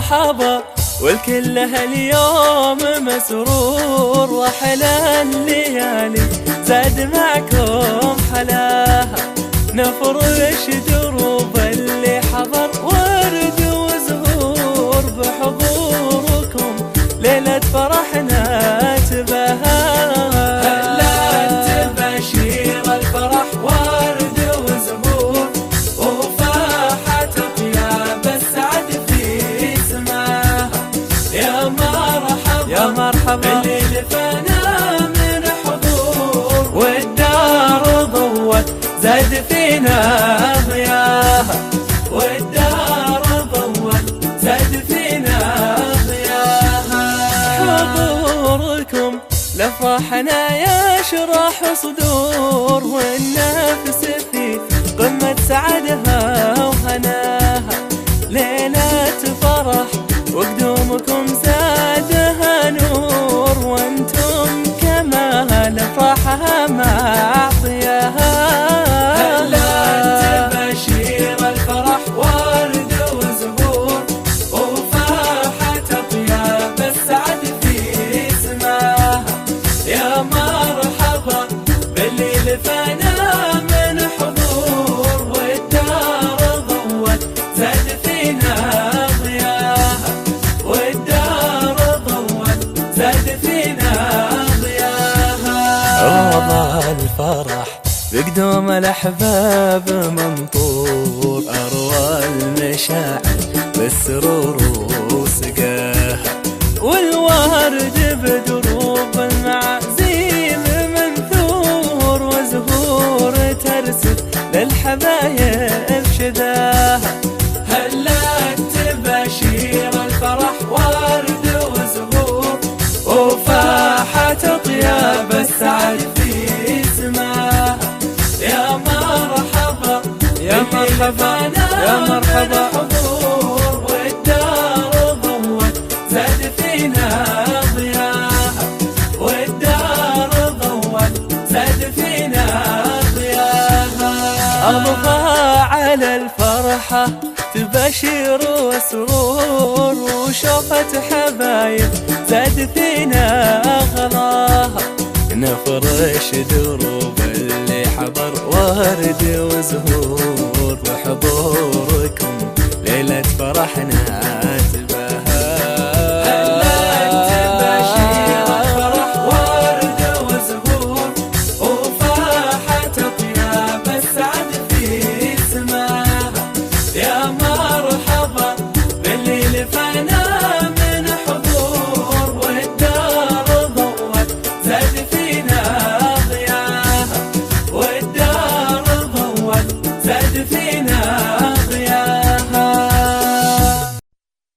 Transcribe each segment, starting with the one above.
مرحبا والكل هاليوم مسرور، واحلى الليالي زاد معكم حلاها. نفرش دروب اللي حضر ورد وزهور، بحضوركم ليلة فرحنا تباهى. هلات بشير الفرح ورد وزهور، وفاحة طياب السعد في سماها. يا مرحبا يا مرحبا الليل فانا من حضور، والدار ضوت زاد فينا ضياها. والدار ضوت زاد فينا ضياها. حضوركم لفرحنا يشرح صدور، والنفس في قمة سعدها وهناها. ليلة فرح وقدومكم زادها نور، وانتم كمال افراحها معطياها. هلات بشير الفرح ورد وزهور، وفاحة طياب السعد في سماها. يا مرحبا بالليل فانا من حضور، والدار ضوت زاد فينا ضياها. والدار ضوت زاد فينا ضياها. رضا الفرح بقدوم الأحباب منطور، أروى المشاعر بالسرور وسقاها. والورد بدروب المعازيم منثور، وزهور ترسل للحبايب شذاها. هلات بشير الفرح ورد وزهور، وفاحة طياب السعد في سماها. يا مرحبا يا مرحبا يا مرحبا حضور، والدار ضوت زاد فينا ضياها. والدار ضوت زاد فينا ضياها. أضفى على الفرحة تبشر وسرور، وشوفة حبايب زاد فينا غلاها. نفرش دروب اللي حضر ورد وزهور، بحضوركم ليلة فرحنا تباهى. هلات بشير الفرح ورد وزهور، وفاحة طياب السعد في سماها. يا مرحبا بالليل فانا من حضور، والدار ضوت زاد فينا ضياها. والدار ضوت زاد فينا ضياها.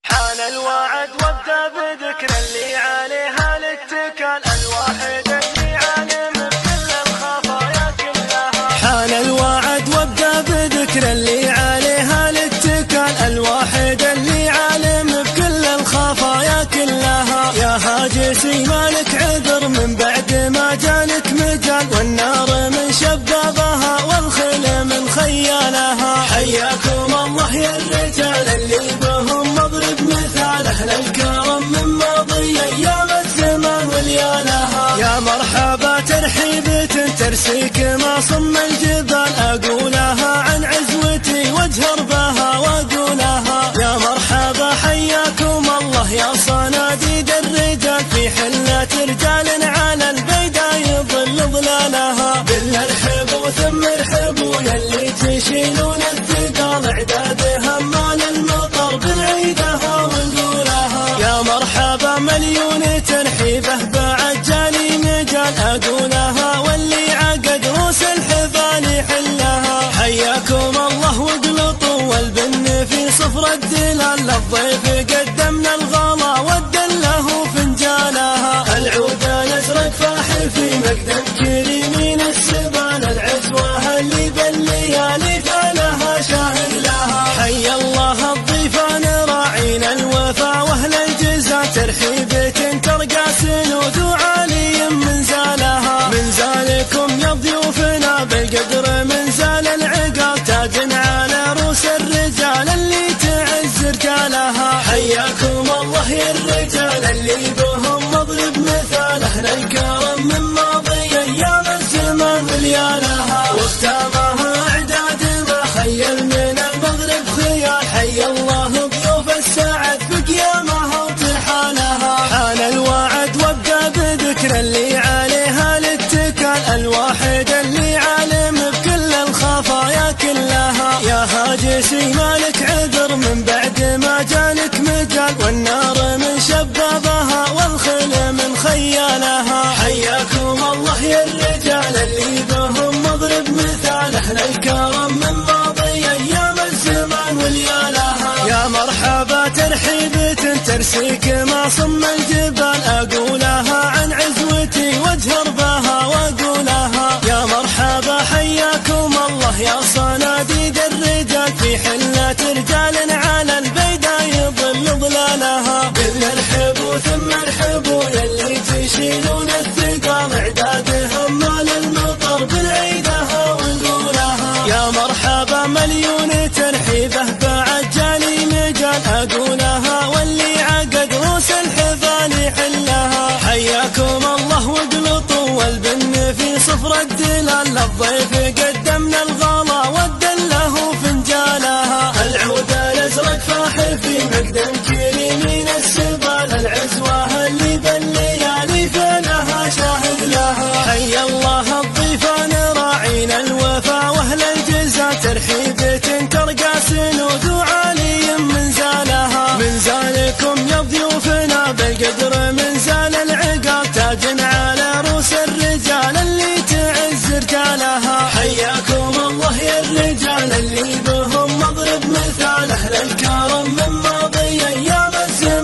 حان الوعد وابدا بذكر اللي عليها الاتكال، الواحد اللي عالم بكل الخفايا كلها. حان الوعد وابدا بذكر اللي عليها الاتكال، الواحد اللي عالم بكل الخفايا كلها. يا هاجسي مالك عذر من بعد ما جالك مجال، والنار من شبابها والخيل من خيالها. حياكم الله يا الرجال اللي بهم مضرب مثال، أهل الكرم من ماضي أيام الزمان وليالها. يا مرحبا ترحيبة ترسيك ما صم الجبال، أقولها عن عزوتي واجهر بها وأقولها. يا مرحبا حياكم الله يا صناديد الرجال، في حلة رجال على البيداء يظل ظلالها. بالارحبوا ثم ارحبوا يلي تشيلون الثقال، اعداد همال المطر بالعيدها ونقولها. يا مرحبا مليون ترحيبه بعد جالي مجال، اقولها واللي عقد روس الحفال يحلها. حياكم الله واقلطوا والبن في صفر الدلال، للضيف قدمنا الغلا والدله فنجالها. العود الازرق فاحل في مقدم كريمين السبال، العزوه اللي بالليالي فالها شاهد لها. حي الله الضيفان راعين الوفا واهل الجزا، ترحيبة ترقى سنود وعالي من زالها. من زالكم يا ضيوفنا بالقدر من زال العقال، تاج على روس الرجال اللي تعز رجالها. حياكم وليالها، واختامها اعداد ما خيل من المغرب خيال. حي الله ضيوف السعد في قيامها وترحالها. حان الوعد وابدا بذكر اللي عليها الاتكال، الواحد اللي عالم بكل الخفايا كلها. يا هاجسي مالك عذر من بعد ما جالك مجال، والنار من شبابها والخل من خيالها. حياكم الله يا الرجال اللي بهم مضرب مثال، اهل الكرم من ماضي ايام الزمان وليالها. يا مرحبا ترحيبة ترسيك ما صم الجبال، اقولها عن عزوتي واجهر بها واقولها. يا مرحبا حياكم الله يا صناديد الرجال، في حلة رجال على البيدا يظل ظلالها. قلنا ارحبوا ثم ارحبوا يلي تشيلون الثقال، اعدادهم مال المطر بالعيدها ونقولها. يا مرحبا مليون ترحيبه بعد جالي مجال، اقولها واللي عقد روس الحفال يحلها. حياكم الله واقلطوا والبن في صفر الدلال، للضيف قدمنا الغلا والدله فنجالها. العود الازرق فاحل في مقدم كريمين السبال، العزوه اللي بالليالي فلها شاهد لها. حي الله الضيفان راعين الوفا واهل الجزا، ترحيبة ترقى سنود وعالي من زالها. من زالكم يا ضيوفنا بالقدر من زال العقاب، تاج على روس الرجال اللي تعز رجالها. حياكم الله يا الرجال اللي بهم مضرب مثال، اهل الكرم من ماضي ايام الزمان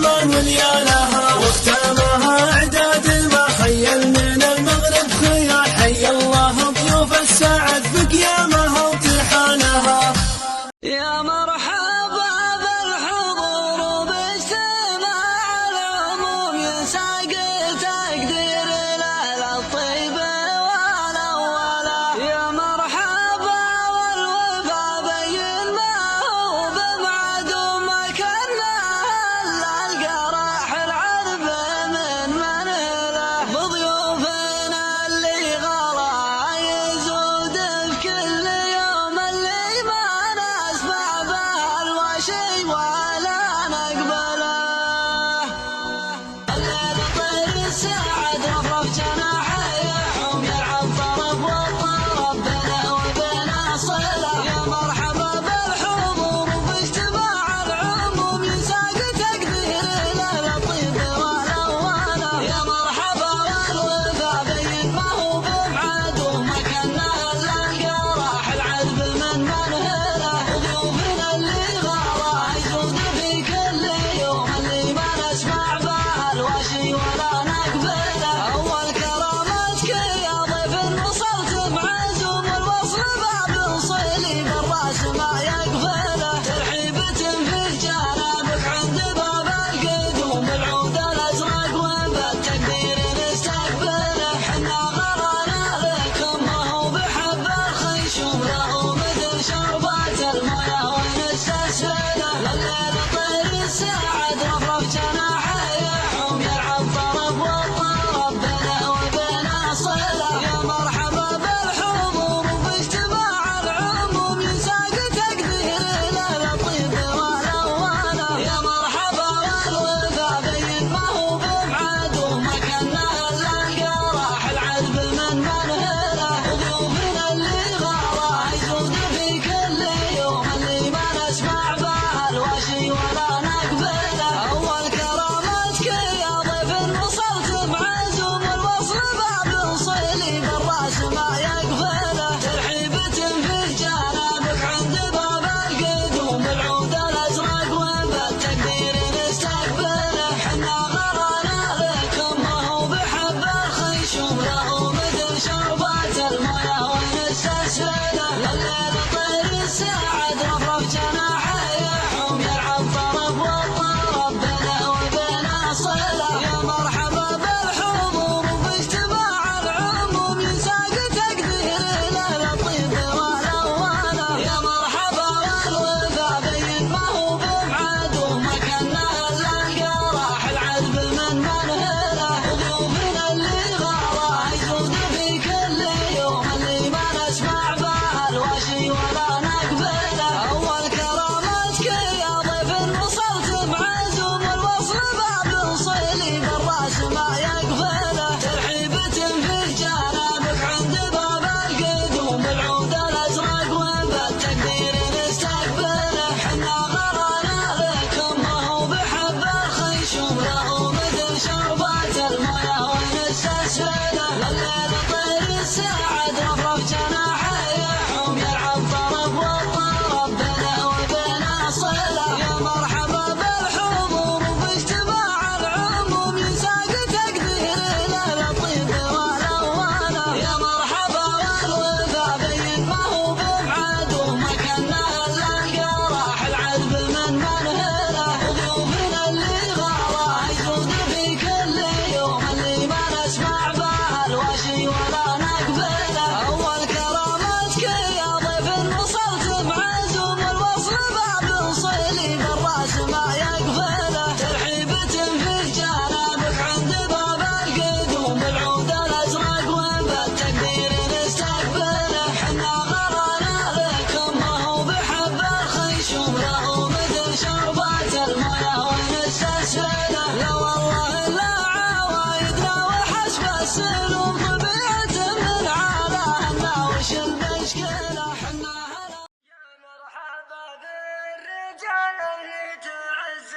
وش المشكلة حنا هلا. يا مرحبا بالرجال اللي تعز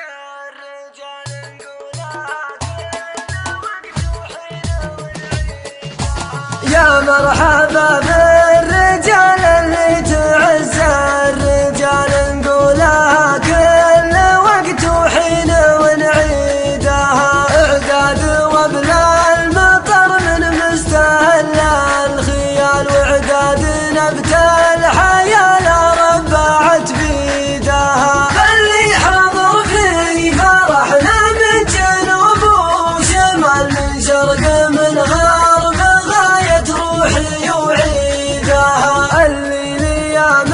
الرجال نقولها كل وقت وحين ونعيدها. يا مرحبا بالرجال اللي تعز الرجال نقولها كل وقت وحين ونعيدها. اعداد وابن المطر من مستهل الخيال واعداد نبت الحياة لا ربعت بيدها. اللي حاضر في فرحنا من جنوب وشمال من شرق من غرب غاية روحي وعيدها. اللي ليام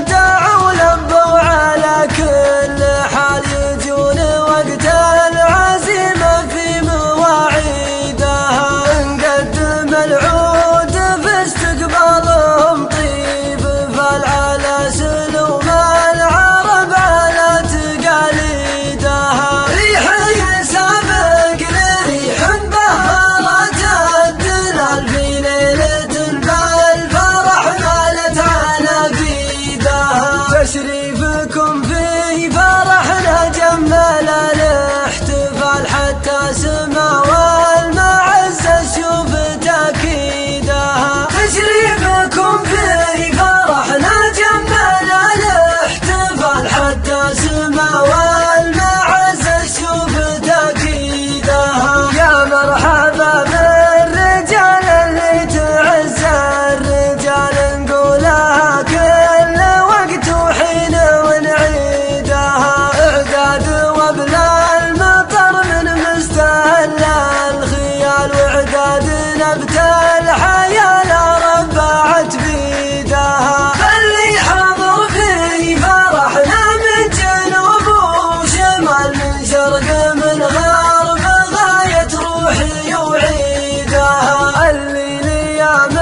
دعوا لبوا على كل حال يجون وقت العزيمة في مواعيدها. نقدم العود في استقبالهم طيب فالعلى سلوم العرب على تقاليدها. ريح يسابق لريح بهرت الدلال في ليلة بالفرح مالت على بيدها. تشريفكم في فرحنا جمل الاحتفال حتى سما والمعز شوف تأكيدها. تشريفكم في فرحنا جمل الاحتفال حتى سما والمعز شوف تأكيدها. يا مرحبا بالرجال اللي تعز الرجال نقولها كل وقت وحين ونعيدها. اعداد وابن المطر من مستهل الخيال واعداد نبت الحياة لا ربعت بيدها. اللي حاضر في فرحنا من جنوب وشمال من شرق من غرب غاية روحي وعيدها. اللي ليام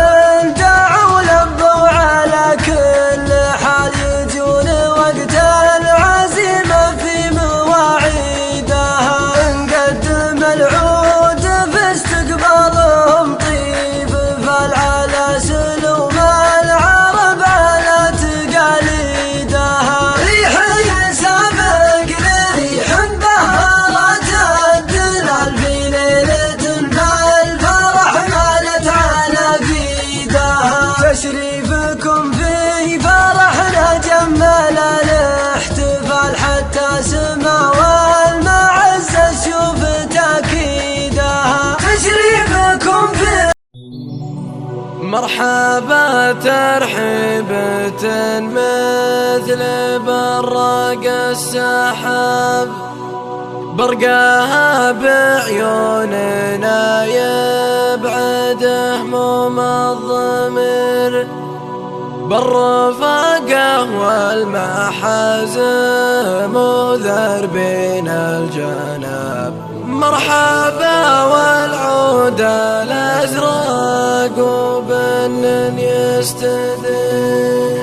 دعوا لبوا على كل حال يجون وقت العزيمة في مواعيدها. نقدم العود في استقبالهم طيب فالعلى سلوم العرب على تقاليدها. ريح يسابق لريح بهرت الدلال في ليلة بالفرح مالت على بيدها. تشريفكم في فرحنا جمل الاحتفال حتى سما والمعز شوف تأكيدها. تشريفكم في مرحبا ترحيبة مثل برق السحاب برقاها بعيوننا يبعد هموم الضمير بالرفاقة والمحازم وذربين الجناب. مرحبا والعود الأزرق وبن يستدير.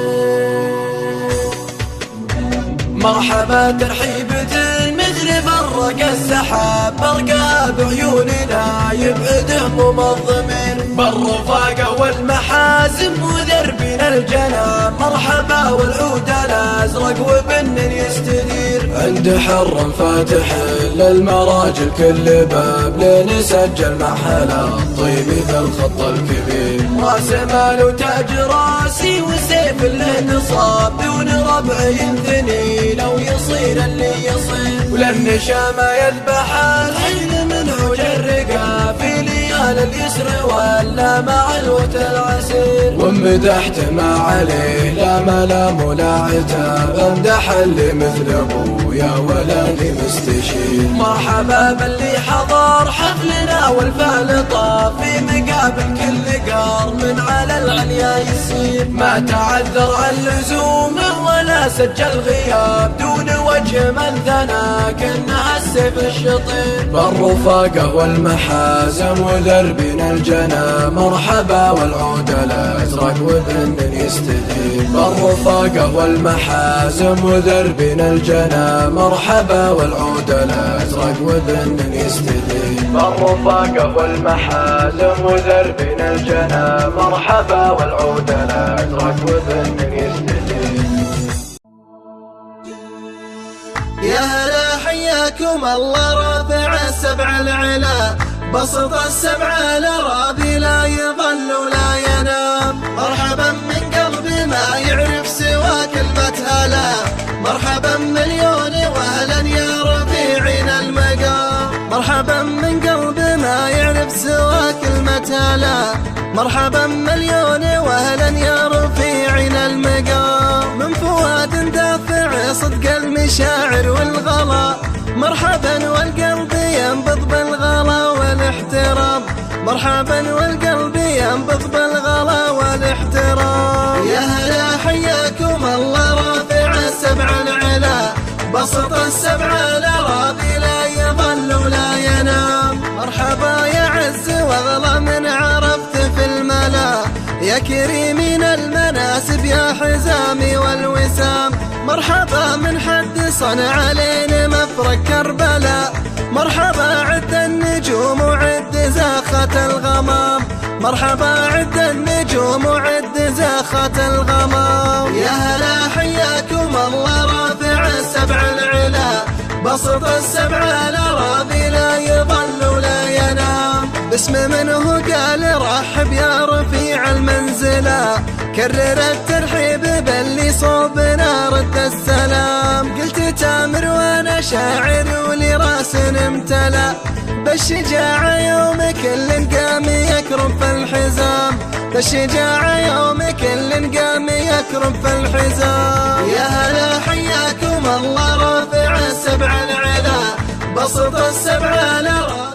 مرحبا ترحيبة مثل برق السحاب برقا بعيوننا يبعد هموم الضمير بالرفاقة والمحازم وذربنا الجناب. مرحبا والعود الازرق وبن يستدير. عند حرم فاتح للمراجل كل باب لنسجل محلا الطيب ذا الخط الكبير. راس مال وتاج راسي وسيف له نصاب دون ربع ينثني لو يصير اللي يصير. ولن شام يذبح الحين من عوج الرقا في ليال اليسر ولا مع الوت العسير. ومدحت ما عليه لا ملام ولا عتاب امدح اللي مثل ابويا ولا لي مستشير. مرحبا باللي حضر حفلنا والفعل طاف في مقابل كل قار من على العليا يسير. ما تعذر عن لزومه ولا سجل غياب دون وجه من ثنى كأنها السيف الشطير. بالرفاقة والمحازم وذربنا الجنى مرحبا والعود الازرق وبن يستدير. بالرفاقة والمحازم وذربنا الجنى مرحبا والعود الازرق وبن يستدير. بالرفاقة والمحازم ودربنا الجنى مرحبا والعود لا اترك وذن يستدين. يا هلا حياكم الله رافع السبع العلا، بسط السبع الأراضي لا يظل ولا ينام. مرحبا من قلبي ما يعرف سوى كلمة هلا، مرحبا مليون وأهلا يا رفيعنا المقام. مرحبا من قلبي ما يعرف سوى كلمة هلا، مرحبا مليون وأهلا يا رفيعنا المقام. من فؤاد دافع صدق المشاعر والغلا، مرحبا والقلب ينبض بالغلا والاحترام. مرحبا والقلب ينبض بالغلا والاحترام. يا هلا حياكم الله رافع السبع العلا، بسط السبع الأراضي لا يظل ولا ينام. مرحبا يا عز واغلى من عرفت في الملا، يا كريمين المناسب يا حزامي والوسام. مرحبا من حد صنع لين مفرق كربلاء، مرحبا عد النجوم وعد زاخة الغمام. مرحبا عد النجوم وعد زاخة الغمام. يا هلا حياكم الله رافع السبع العلا، بسط السبع الأراضي لا يظل ولا ينام. باسم منه قال رحب يا رفيع المنزلة، كرر الترحيب باللي صوبنا رد السلام. قلت تامر وانا شاعر ولي راس امتلا، بالشجاعة يوم كل قام يكرم في الحزام. بالشجاعة يوم كل قام يكرم في الحزام. يا هلا حياكم الله رافع السبع العلا، بسط السبع الأراضي.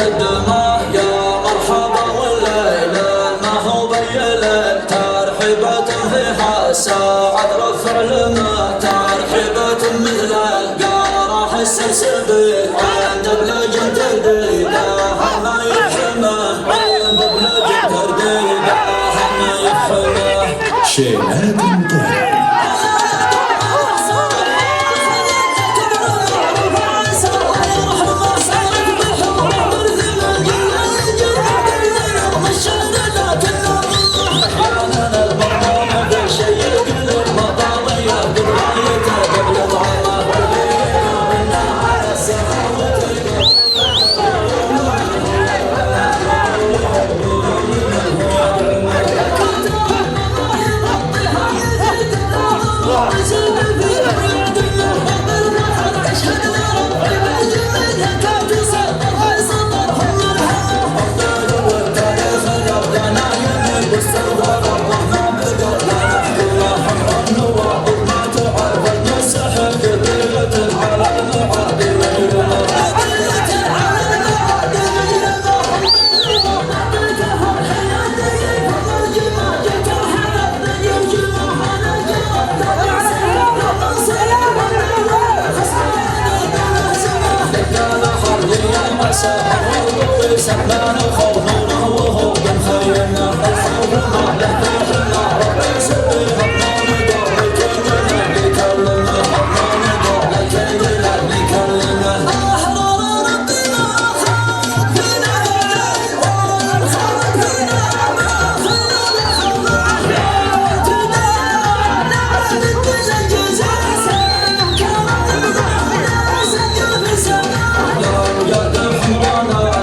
قدمه يا مرحبا والليل ما هو بالليل ترحيبات فيها ساعد رفع لما ترحيبات مثل القارح السلسبيل عند بلج ترديده ما يفهمه عند بلج ترديده ما يفهمه شيلات طيب. سكبان وخوفنا وهو بمخيلنا الخوفنا لحنا ربي سبيها ما ندور لكيدنا بيكلمنا ما ندور لكيدنا بيكلمنا أحرار ربنا خالق فينا خالق فينا خلق حياتنا نعرف كل جزاء كرم الله سجل في سماء يا حمرانا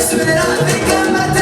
بسم الله في قمة